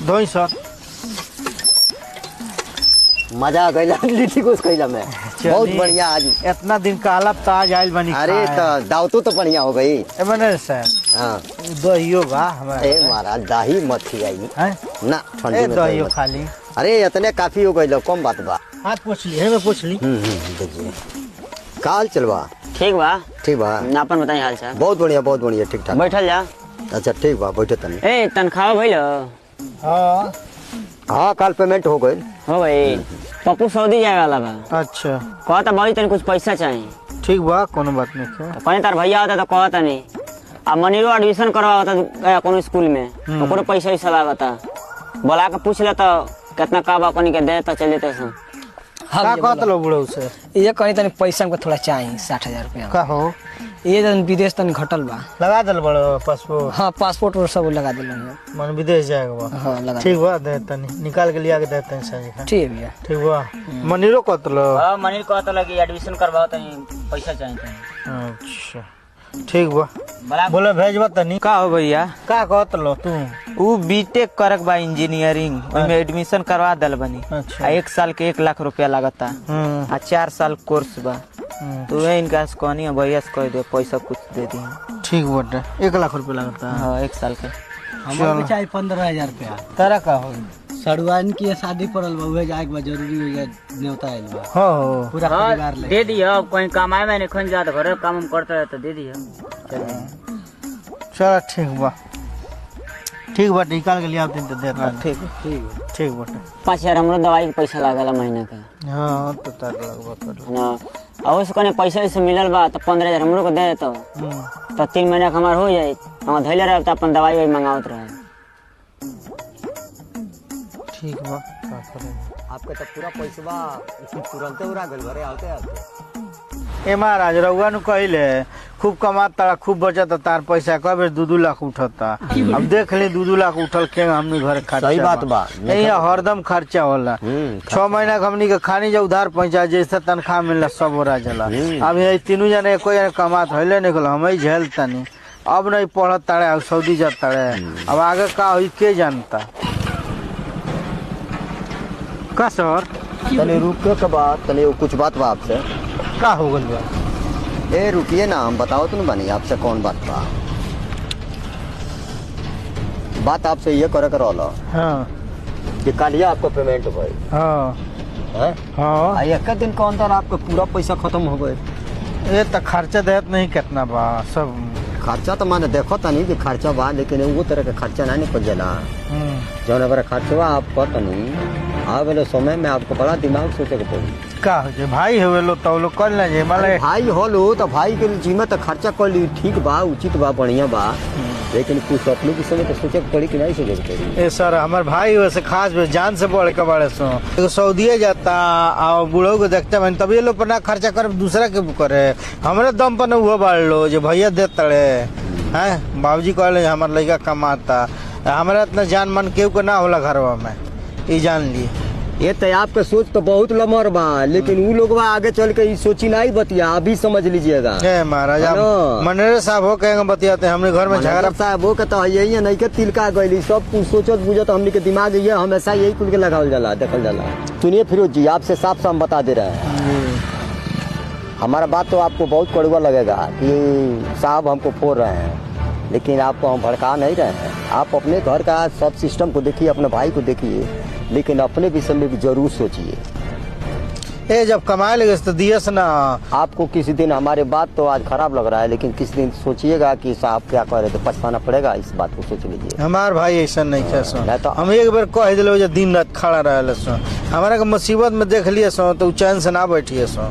धोई सर मजा आ गया लिट्टी को खैला में बहुत बढ़िया आज इतना दिन कहला तो आज आइल बनी। अरे तो दावतो तो बढ़िया हो गई मैंने सर हाँ दहियो बा हमरा ए महाराज दाही मत खियाई हैं ना ठंडी में दहियो मत। खाली अरे इतने काफी हो गई कम बात बा। हाथ पूछ ली है मैं पूछ ली देखिए काल चलवा ठीक बा। ठीक बा अपन बताई हाल चाल। बहुत बढ़िया ठीक ठाक बैठल जा। अच्छा ठीक बा बैठे तनी। ए तनख्वाह भइल हाँ हाँ काल पेमेंट हो गई। हो गई। पप्पू सऊदी जाए वाला बा। अच्छा कहता भाई तनी कुछ पैसा चाहिए। ठीक बा कोनो बात नहीं है। तो कहीं तार भैया होता तो कहता नहीं। अब मनीरो एडमिशन करवाता कोनो स्कूल में ओकरो पैसा वैसा लागता। बोला के पूछ ले तो कितना का बा कनी के दे तो चल देते सन। का कहत लो बुढ़ऊ से ये कहीं तनी पैसा हमको थोड़ा चाहिए 60,000 रुपया। का हो ये जन विदेश तनी घटल बा। लगा दल बड़ो पासपोर्ट। हाँ पासपोर्ट और सब लगा दिल। मन विदेश जाएगा बा। हाँ लगा ठीक बा दे तनी निकाल के लिया के दे तनी सही है। ठीक है भैया। ठीक बा मनीरो कहत लो। हां मनीर कहता लगी एडमिशन करवाओ तनी पैसा चाहिए तनी। अच्छा ठीक बा बोले भेजबा तनी। का हो भैया का कहत लो तू उ बीटेक करक बा इंजीनियरिंग ओमे एडमिशन करवा दल बनी। अच्छा। आ 1 साल के 1 लाख रुपया लागता आ 4 साल कोर्स बा। तो वे इनका से कहनी है भैया से कह दे पैसा कुछ दे दी। ठीक बटे 1 लाख रुपया लगता है। हाँ 1 साल के हमारे चाहिए 15,000 रुपया। तारा का हो सड़ुआन की शादी पड़ल बा उहे जाए के बा जरूरी हो न्योता आइल बा हो पूरा परिवार ले। दे दियो अब कहीं कमाए में नहीं खन जा तो घरे काम करते रहे तो दे दियो। चल ठीक बा निकाल के लिया दिन तो दे ठीक ठीक बटे 5,000 हमरो दवाई के पैसा लागला महीना का। हाँ तो तार लगवा कर ना और उसको ने पैसा से मिलल बा तो 15,000 हमरो को दे तो 3 महीना का हमार हो जाए। हम धैले रहे तो अपन दवाई वही मंगावत रहे। ठीक बा का करे आपके तो पूरा पैसा तुरंत उड़ा गल घरे आते आते। ए महाराज रउआ नु कहिले खूब कमाता खूब बचत तार पैसा कबे 2-2 लाख उठता। अब देख ले 2-2 लाख उठल के हमनी घर खर्चा। सही बात बा। यही हरदम खर्चा होला 6 महीना हमनी के खानी जो उधार पहुंचा जैसे तनख्वाह मिलला सब ओरा जला। अब ये तीनों जने कोई जने कमात होले निकल हम ही झेलतनी। अब नहीं पढ़त तारे सऊदी जाता रे अब आगे का होई के जानता का सर। तने रुके के बाद तने कुछ बात बा आपसे। का हो गल बा ए रुकिए ना हम बताओ तो बनी आपसे कौन बात बा। बात आपसे ये करे कर रहा हाँ कि कल आपको पेमेंट भाई हाँ है हाँ एक दिन के अंदर आपका पूरा पैसा खत्म हो गए। ये तो खर्चा देत नहीं कितना बा सब। खर्चा तो माने देखो तनी कि खर्चा बा लेकिन वो तरह के खर्चा ना निकल जाला। जौन अगर खर्चवा आप करतनी आवे समय में आपको बड़ा दिमाग सोचे के पड़ी। का हो जे भाई होवे लो तो लो कर ले जे माले भाई होलो तो भाई के जिम्मे तो खर्चा कर ली ठीक बा उचित बा बढ़िया बा लेकिन कुछ अपने के समय तो सोचे के पड़ी कि नहीं सोचे के पड़ी। ए सर हमार भाई वैसे खास जान से बढ़ के बड़े सो एगो सऊदीए जाता और बूढ़ो को देखते मैंने तभी लोग पर ना खर्चा कर दूसरा के करे हमारे दम पर न हुआ बढ़ लो जो भैया दे तड़े हैं बाबूजी कहले हमार लड़का कमाता हमारा इतना जान मन केहू को ना होला घरवा में ये जान लिए। ये तो आपका सोच तो बहुत लमर बा लेकिन वो लोग आगे चल के सोची नहीं बतिया अभी समझ लीजिएगा। महाराज आप मनरे साहब हो कहेंगे बतियाते हमने घर में झगड़ा साहब हो कहता यही नहीं के तिलका गई सब कुछ सोचत बुझत हमने के दिमाग ये हमेशा यही कुल के लगावल जाला देखल जाला। सुनिए फिरोज जी आपसे साफ साफ बता दे रहे हैं हमारा बात तो आपको बहुत कड़वा लगेगा कि साहब हमको फोड़ रहे हैं लेकिन आपको हम भड़का नहीं रहे हैं। आप अपने घर का सब सिस्टम को देखिए अपने भाई को देखिए लेकिन अपने विषय में भी जरूर सोचिए। ए जब कमाए लगे तो दिए से ना आपको किसी दिन हमारे बात तो आज खराब लग रहा है लेकिन किसी दिन सोचिएगा कि साहब क्या करे तो पछताना पड़ेगा इस बात को सोच लीजिए। हमार भाई ऐसा नहीं क्या सो तो हम एक बार कह दिले जो दिन रात खड़ा रहे सो हमारा के मुसीबत में देख लिए सो तो चैन से ना बैठिए सो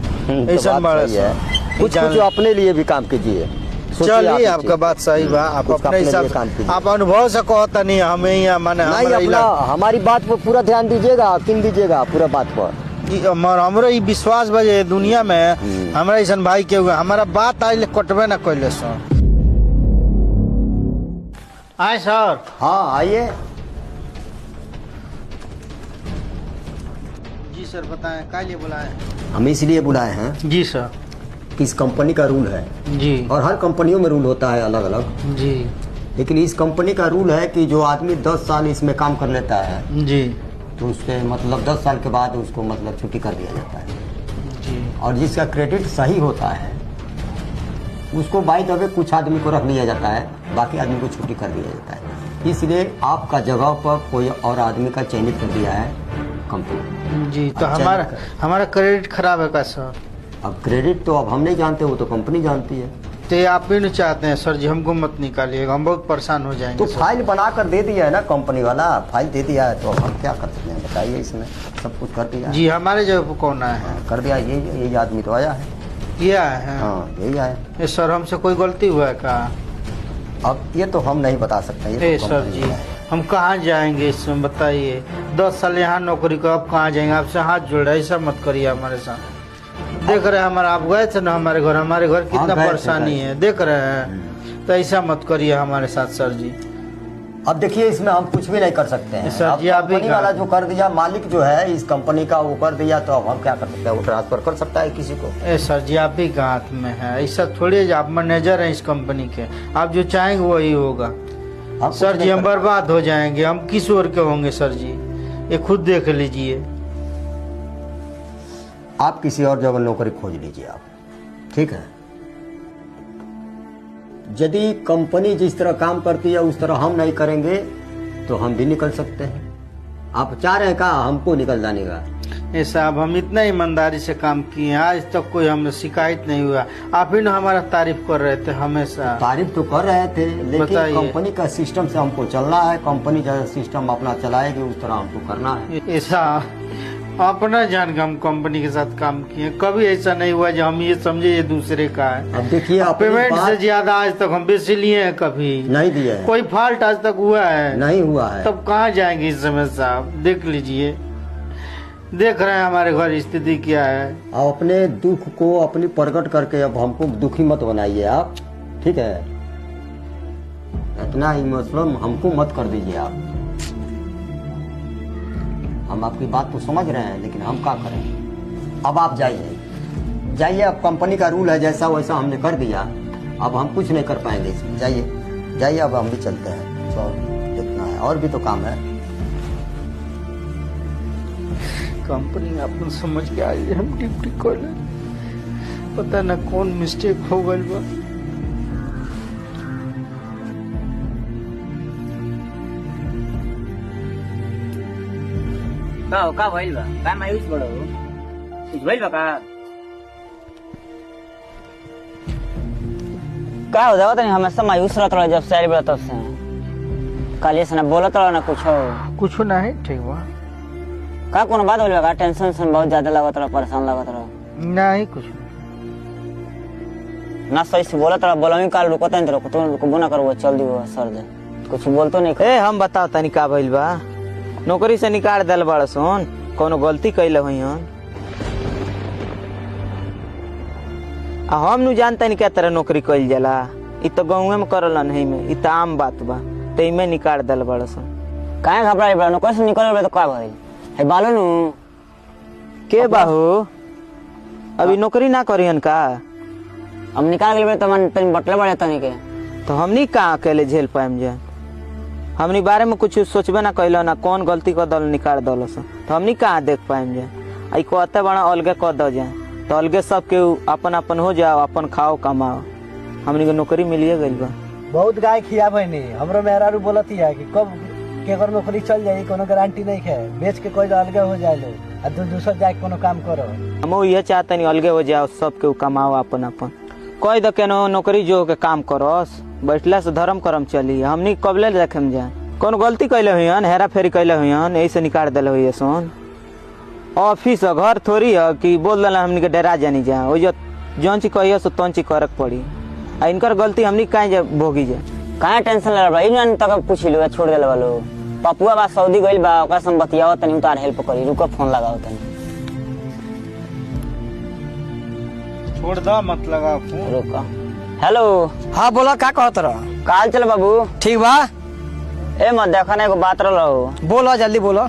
ऐसा बड़े सो कुछ अपने लिए भी काम कीजिए। चलिए आपका बात सही बा आप अपने हिसाब आप अनुभव से कहता नहीं हमें यहाँ माने हमारी बात पर पूरा ध्यान दीजिएगा यकीन दीजिएगा पूरा बात पर हमारा ये विश्वास बजे दुनिया में हमारा ऐसा भाई के हुए हमारा बात आज कटबे ना कैले सो। आए सर। हाँ आइए। जी सर बताएं क्या लिए बुलाए। हम इसलिए बुलाए हैं जी सर कि इस कंपनी का रूल है जी और हर कंपनियों में रूल होता है अलग अलग जी लेकिन इस कंपनी का रूल है कि जो आदमी 10 साल इसमें काम कर लेता है जी तो उससे मतलब 10 साल के बाद उसको मतलब छुट्टी कर दिया जाता है। जी और जिसका क्रेडिट सही होता है उसको बाई द वे कुछ आदमी को रख लिया जाता है, बाकी आदमी को छुट्टी कर दिया जाता है। इसलिए आपका जगह पर कोई और आदमी का चयनित कर दिया है कंपनी। जी। तो अच्छा, हमारा क्रेडिट खराब है का सर? अब क्रेडिट तो अब हम नहीं जानते, वो तो कंपनी जानती है। तो ये आप भी नहीं चाहते हैं सर जी हमको मत निकालिएगा, हम बहुत परेशान हो जाएंगे तो सर। फाइल बना कर दे दिया है ना कंपनी वाला, फाइल दे दिया है तो अब हम क्या कर सकते हैं बताइए। इसमें सब कुछ कर दिया है। जी हमारे जगह पर कौन आया है? हाँ, कर दिया। यही आदमी तो आया है। ये आया है? हाँ यही आया। ये सर हमसे कोई गलती हुआ है का? अब ये तो हम नहीं बता सकते। ये ए तो सर कंपनी जी का है। हम कहाँ जाएंगे इसमें बताइए? 10 साल यहाँ नौकरी को अब कहाँ जाएंगे? आपसे हाथ जोड़ रहा है, ऐसा मत करिए हमारे साथ। देख रहे हैं हमारा, आप गए थे ना हमारे घर कितना हाँ, गए थे, परेशानी गए थे। है, देख रहे हैं। तो ऐसा मत करिए हमारे साथ सर जी। अब देखिए इसमें हम कुछ भी नहीं कर सकते हैं। सर अब जी, आप भी कंपनी क्या- वाला जो कर दिया, मालिक जो है इस कंपनी का वो कर दिया, तो अब हम क्या कर सकते हैं? वो ट्रांसफर कर सकता है किसी को। ए सर जी आप ही का हाथ में है, ऐसा थोड़ी है। आप मैनेजर हैं इस कंपनी के, आप जो चाहेंगे वही होगा। हम कुछ सर जी नहीं हम कर- बर्बाद हो जाएंगे, हम किस ओर के होंगे सर जी? ये खुद देख लीजिए। आप किसी और जगह नौकरी खोज लीजिए आप, ठीक है? यदि कंपनी जिस तरह काम करती है उस तरह हम नहीं करेंगे तो हम भी निकल सकते हैं। आप चाह रहे हैं का हमको निकल जाने का? ए साहब हम इतना ईमानदारी से काम किए हैं, आज तक कोई हमने शिकायत नहीं हुआ। आप ही ना हमारा तारीफ कर रहे थे हमेशा। तारीफ तो कर रहे थे, लेकिन बताइए। कंपनी का सिस्टम से हमको चलना है। कंपनी जैसा सिस्टम अपना चलाएगी उस तरह हमको करना है। ऐसा अपना जान के हम कंपनी के साथ काम किए, कभी ऐसा नहीं हुआ जो हम ये समझे ये दूसरे का है। अब देखिए अपनी पेमेंट से बात ज्यादा आज तक हम बेसी लिए हैं, कभी नहीं दिए है, कोई फॉल्ट आज तक हुआ है? नहीं हुआ है। तब कहाँ जाएंगे इस समय साहब? देख लीजिए, देख रहे हैं हमारे घर स्थिति क्या है। आप अपने दुख को अपनी प्रकट करके अब हमको दुखी मत बनाइए आप, ठीक है? इतना इमोशनल हमको मत कर दीजिए आप। हम आपकी बात तो समझ रहे हैं, लेकिन हम क्या करें? अब आप जाइए। अब कंपनी का रूल है जैसा वैसा हमने कर दिया। अब हम कुछ नहीं कर पाएंगे इसमें। जाइए अब हम भी चलते हैं। तो देखना है, और भी तो काम है। कंपनी अपन समझ के आई हम ड्यूटी कर, पता न कौन मिस्टेक हो गई बा। का भइल बा? का मायूस बड़ो? कुछ भइल बा का हो जाओ? तनी हमेशा मायूस रहत रहो जब से आइल बा तब से। काली से ना बोलत रहो ना कुछ नहीं ठीक बा। का कोनो बात होल बा का? टेंशन बहुत ज्यादा लागत रहो, परेशान लागत रहो? नहीं कुछ ना सही से बोलत रहो, बोलमी काल रुकत नहीं रहो, तो रुकबो ना करो, चल दियो सर दे। कुछ बोलतो नहीं। ए हम बताओ तनी का भइल बा? नौकरी से निकाल दल बड़ सोन, कोनो गलती कैले हुई हन? हम नु जानता नहीं क्या तरह नौकरी कैल जाला। इ तो गाँव में करल नहीं में, इ तो आम बात बा। तो इमे निकाल दल बड़ सोन। काहे घबराई बा? नौकरी से निकल बा तो का भइल? है बालो नु के बाहू अभी नौकरी ना करियन का? हम निकाल गेल तो मन तनी बटले बड़े तनी के। तो हमनी का अकेले झेल पाएम जे? हमनी बारे में कुछ सोचबे ना कैलो ना, कौन गलती कर दल निकाल दल से, तो हमनी कहाँ देख पाएम जे? आई कहते बड़ा अलगे कर दो जाए तो अलगे सब के अपन अपन हो जाओ, अपन खाओ कमाओ। हमनी के नौकरी मिलिए गई बा। बहुत गाय खिया बहनी हमरो मेहरारू बोलती है कि कब केकर नौकरी चल जाई, कोनो गारंटी नहीं है। बेच के कोई अलगे हो जाए लो, आ दूसर जाके कोनो काम करो। हम ये चाहते नहीं अलगे हो जाओ, सब के कमाओ अपन अपन। कोई दो केनो नौकरी जो के काम करोस, बैठला से धर्म करम चली। हमनी कबले देखे जाए कौन गलती कैले हुई हन, हेरा फेरी कैले हुई हन, यही से निकाल दिले हुई सोन। ऑफिस घर थोड़ी है कि बोल दिला हमनी के डरा जानी जा, वो जो जौन चीज कहिए सो तौन चीज करे पड़ी। आ इनकर गलती हमनी काहे भोगी जा? काहे टेंशन ले रहा? इन तक पूछ लो, छोड़ देले वालो। पपुआ बा सऊदी गइल बा, ओकरा से बतियाओ तनी, उतार हेल्प करी। रुको फोन लगाओ तनी। छोड़ दो मत लगा फोन। रुको। हेलो। हाँ बोला, का कहत रह? काल चल बाबू। ठीक बा, ए मत देखा ना, एगो बात रहो। बोलो जल्दी बोलो।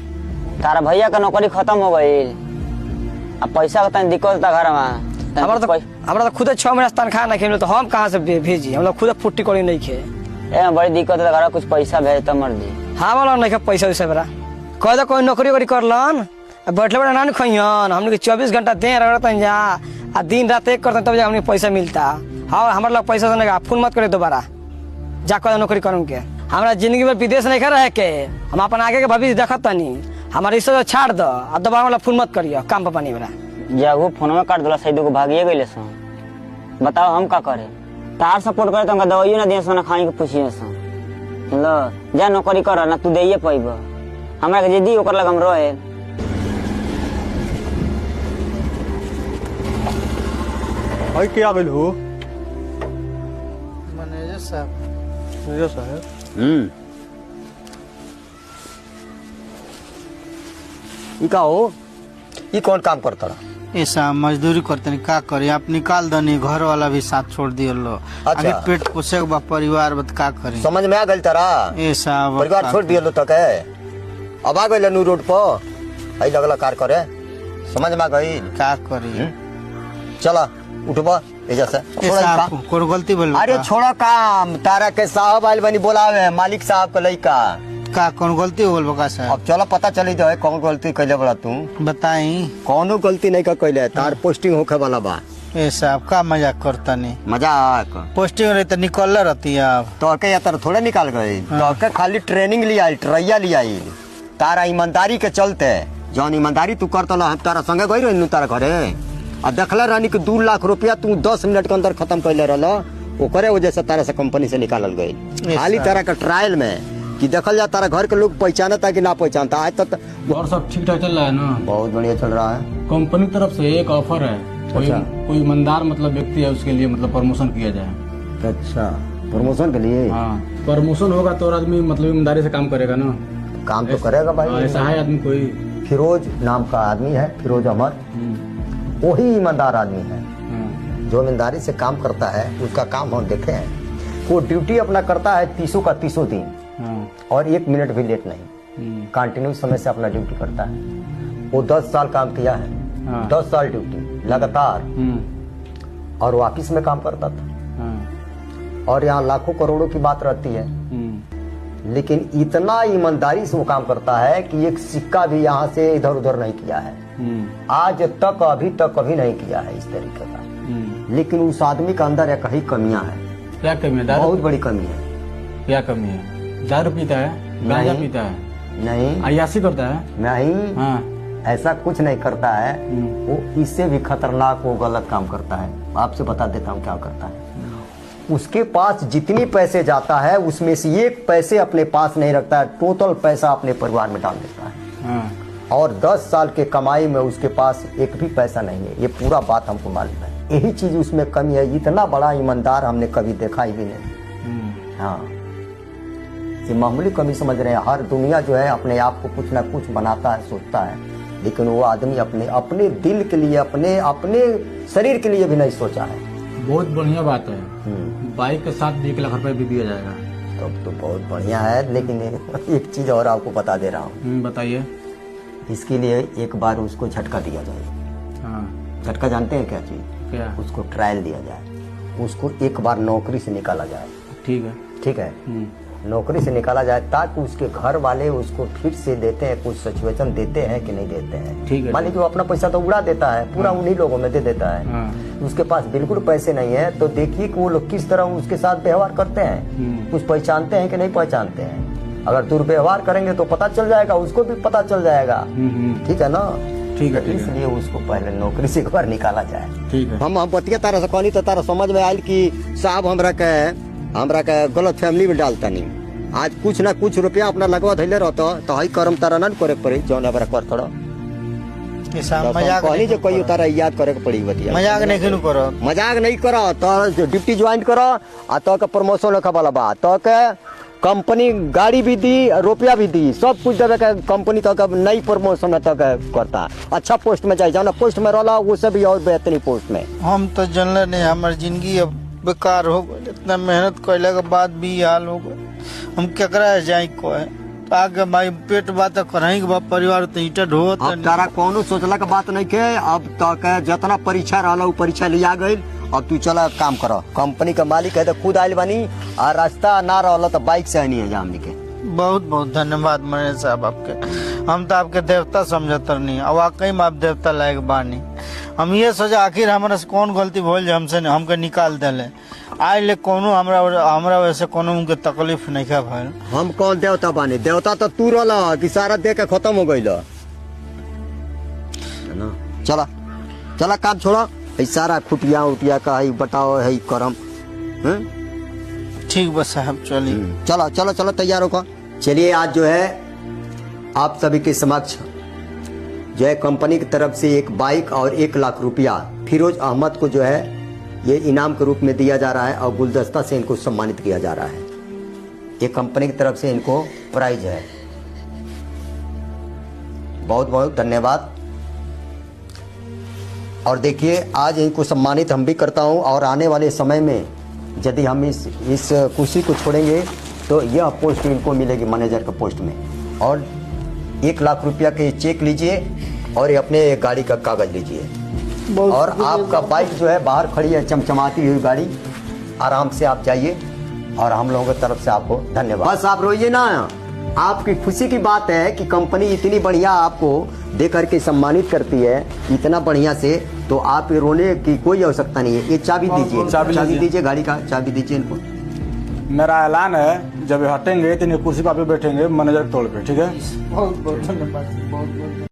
तारा भैया का नौकरी खत्म हो गई, अब पैसा का तनी दिक्कत था घर में। हमारा तो खुद 6 महीना तनख्वाह नहीं खेल, तो हम कहाँ से भेजी? हम लोग खुद फुट्टी करी नहीं खे। ए बड़ी दिक्कत है, घर कुछ पैसा भेज तो मर दी। हाँ बोला नहीं का पैसा वैसा बरा कह दो कोई नौकरी वोकरी करलन बैठले बड़ा ना खइयन हमने 24 घंटा दे रगड़तन जा आ दिन रात एक करतन तब जा हमने पैसा मिलता। हाँ हमारे लोग पैसा देने का फोन मत करे दोबारा जा कह नौकरी करूँ के हमारा जिंदगी में विदेश नहीं कर रहे के हम अपन आगे के भविष्य देखत तनी हमारे इसे छाड़ दो और दोबारा वाला फोन मत करियो काम पर पानी वाला जागू फोन में काट दिला सही को भागिए गए सो। बताओ हम का करे तार सपोर्ट करे तो दवाइयो ना दिए सोना खाई के पूछिए सो लो जा नौकरी कर ना तू दे पैब हमरा के जिद्दी ओकर लग हम रहे। भाई क्या बिल हो मैनेजर साहब मेरा साहब ई का हो ई कौन काम करता रहा ऐसा मजदूरी करते नहीं का करी आप निकाल दनी घर वाला भी साथ छोड़ दियो लो। अच्छा। आगे पेट पोसे के परिवार बत का करी समझ में आ गई तारा ऐसा परिवार छोड़ दिया लो तक है अब आ गई नू रोड पर आई लगला कार करे समझ में आ गई का करी चला उठबा एजा से छोड़ा ई ऐसा काम। कोई गलती बोल अरे छोड़ा काम तारा के साहब आइल बनी बोलावे मालिक साहब के लइका का कौन गलती हो बोल बका साहब अब चलो पता चली जाए कौन गलती कैले बड़ा तू बताई कौनो गलती नहीं का कैले तार पोस्टिंग होखे वाला बा ऐसा आप का मजाक करता नहीं मजाक पोस्टिंग रही तो निकल रहती है आप तो के या तर थोड़े निकाल गई तो के खाली ट्रेनिंग लिया आइल ट्रैया लिया आइल तारा ईमानदारी के चलते जौन ईमानदारी तू करता हम तारा संगे गई रही तारा घरे आ देखला रानी के 2 लाख रुपया तू 10 मिनट के अंदर खत्म कैले रहला ओकरे वजह से तारा से कंपनी से निकालल गई खाली तारा का ट्रायल में कि देखल जा तारा घर के लोग पहचानता कि ना पहचानता आज तक और सब ठीक ठाक चल रहा है ना। बहुत बढ़िया चल रहा है कंपनी की तरफ से एक ऑफर है कोई ईमानदार मतलब व्यक्ति है उसके लिए मतलब प्रमोशन किया जाए। अच्छा प्रमोशन के लिए हाँ प्रमोशन होगा तो और आदमी मतलब ईमानदारी से काम करेगा ना। काम तो करेगा भाई ऐसा है आदमी कोई फिरोज नाम का आदमी है फिरोज अहमद वही ईमानदार आदमी है जो ईमानदारी से काम करता है उसका काम हम देखे हैं वो ड्यूटी अपना करता है 30 का 30 दिन और 1 मिनट भी लेट नहीं कंटिन्यू समय से अपना ड्यूटी करता है। वो 10 साल काम किया है 10 साल ड्यूटी लगातार और वो ऑफिस में काम करता था और यहाँ लाखों करोड़ों की बात रहती है लेकिन इतना ईमानदारी से वो काम करता है कि एक सिक्का भी यहाँ से इधर उधर नहीं किया है आज तक अभी तक कभी नहीं किया है इस तरीके का। लेकिन उस आदमी के अंदर एक ही कमियां है। क्या कमी है? बहुत बड़ी कमी है। क्या कमी है? दारू पीता है गांजा पीता है नहीं अय्याशी करता है नहीं हाँ ऐसा कुछ नहीं करता है वो इससे भी खतरनाक वो गलत काम करता है। आपसे बता देता हूँ क्या करता है। उसके पास जितनी पैसे जाता है उसमें से 1 पैसे अपने पास नहीं रखता है टोटल पैसा अपने परिवार में डाल देता है और 10 साल के कमाई में उसके पास एक भी पैसा नहीं है। ये पूरा बात हमको मालूम है। यही चीज उसमें कमी है। इतना बड़ा ईमानदार हमने कभी देखा ही भी नहीं। हाँ ये मामूली कमी समझ रहे हैं। हर दुनिया जो है अपने आप को कुछ ना कुछ बनाता है सोचता है लेकिन वो आदमी अपने दिल के लिए अपने शरीर के लिए भी नहीं सोचा है। बहुत बढ़िया बात है। बाइक के साथ 1 लाख रुपए भी दिया जाएगा तब तो बहुत बढ़िया है। लेकिन एक चीज और आपको बता दे रहा हूँ। बताइए। इसके लिए एक बार उसको झटका दिया जाए। हाँ झटका जानते हैं क्या चीज? क्या? उसको ट्रायल दिया जाए उसको एक बार नौकरी से निकाला जाए। ठीक है ठीक है नौकरी से निकाला जाए ताकि उसके घर वाले उसको फिर से देते हैं कुछ सिचुएशन देते हैं कि नहीं देते हैं। ठीक है। मान लीजिए अपना पैसा तो उड़ा देता है पूरा उन्हीं लोगों में दे देता है। उसके पास बिल्कुल पैसे नहीं है तो देखिए कि वो लोग किस तरह उसके साथ व्यवहार करते हैं। कुछ पहचानते हैं कि नहीं पहचानते हैं। अगर दुर्व्यवहार करेंगे तो पता चल जाएगा उसको भी पता चल जाएगा। ठीक है ना। ठीक है इसलिए उसको पहले नौकरी से एक बार निकाला जाए। ठीक है। हम बतिया तारा से कहनी तो तारा समझ में आयल कि साहब हमरा के गलत फैमिली में डालता नहीं। आज कुछ ना कुछ रुपया अपना लगवा धैले रहता तो हई कर्म तारा न करे पड़ी जौन हमरा कर थोड़ा मजाक कहनी जो कोई तारा याद करे के पड़ी बतिया। मजाक नहीं क्यों करो मजाक नहीं करो तो ड्यूटी ज्वाइन करो आ तो के प्रमोशन रखा वाला बा तो के कंपनी गाड़ी भी दी रुपया भी दी सब कुछ देवे के कंपनी तो नई प्रमोशन तो करता अच्छा पोस्ट में जाए जाना पोस्ट में रहला वो सब भी और बेहतरीन पोस्ट में। हम तो जानले नहीं हमारी जिंदगी अब बेकार हो गई। इतना मेहनत कैले के बाद भी हाल हो गई। हम केकरा जाए को है आगे भाई पेट बात करही के बा परिवार तो ईटा ढोत अब तारा कोनो सोचला के बात नहीं के। अब तक जितना परीक्षा रहला उ परीक्षा लिया गइल। अब तू चला काम कर। कंपनी का मालिक है तो खुद आइल बानी और रास्ता ना रहला तो बाइक से नहीं है जा हमनी के। बहुत बहुत धन्यवाद मैनेजर साहब आपके। हम तो आपके देवता समझत नहीं, और वाकई में आप देवता लायक बानी। हम ये सोचा आखिर हमारा से कौन गलती भइल जो हमसे हमके निकाल देले। आज ले कोनो हमरा वैसे कोनो उनके तकलीफ नहीं का भइल। हम कौन देवता बानी? देवता तो तू रहला कि सारा दे के खत्म हो गइल है ना। चला चला काम छोड़ा। ई सारा खुटिया उटिया का है बताओ है करम। हैं? ठीक बस साहब चलिए। चलो चलो चलो तैयार होकर चलिए। आज जो है आप सभी के समक्ष जो है कंपनी की तरफ से एक बाइक और 1 लाख रुपया फिरोज अहमद को जो है ये इनाम के रूप में दिया जा रहा है और गुलदस्ता से इनको सम्मानित किया जा रहा है। ये कंपनी की तरफ से इनको प्राइज है। बहुत बहुत धन्यवाद। और देखिए आज इनको सम्मानित हम भी करता हूं और आने वाले समय में यदि हम इस कुर्सी को छोड़ेंगे तो यह पोस्ट इनको मिलेगी मैनेजर के पोस्ट में। और 1 लाख रुपया के चेक लीजिए और अपने गाड़ी का कागज लीजिए। और आपका बाइक जो है बाहर खड़ी है चमचमाती हुई गाड़ी, आराम से आप जाइए। और हम लोगों की तरफ से आपको धन्यवाद। बस आप रोइए ना। आपकी खुशी की बात है कि कंपनी इतनी बढ़िया आपको दे करके सम्मानित करती है इतना बढ़िया से, तो आप रोने की कोई आवश्यकता नहीं है। ये चाबी दीजिए, चाबी दीजिए, गाड़ी का चाबी दीजिए इनको। मेरा ऐलान है जब ये हटेंगे तो इन्हें कुर्सी पर बैठेंगे मैनेजर के तौर पे, ठीक है? बहुत बहुत धन्यवाद। बहुत बहुत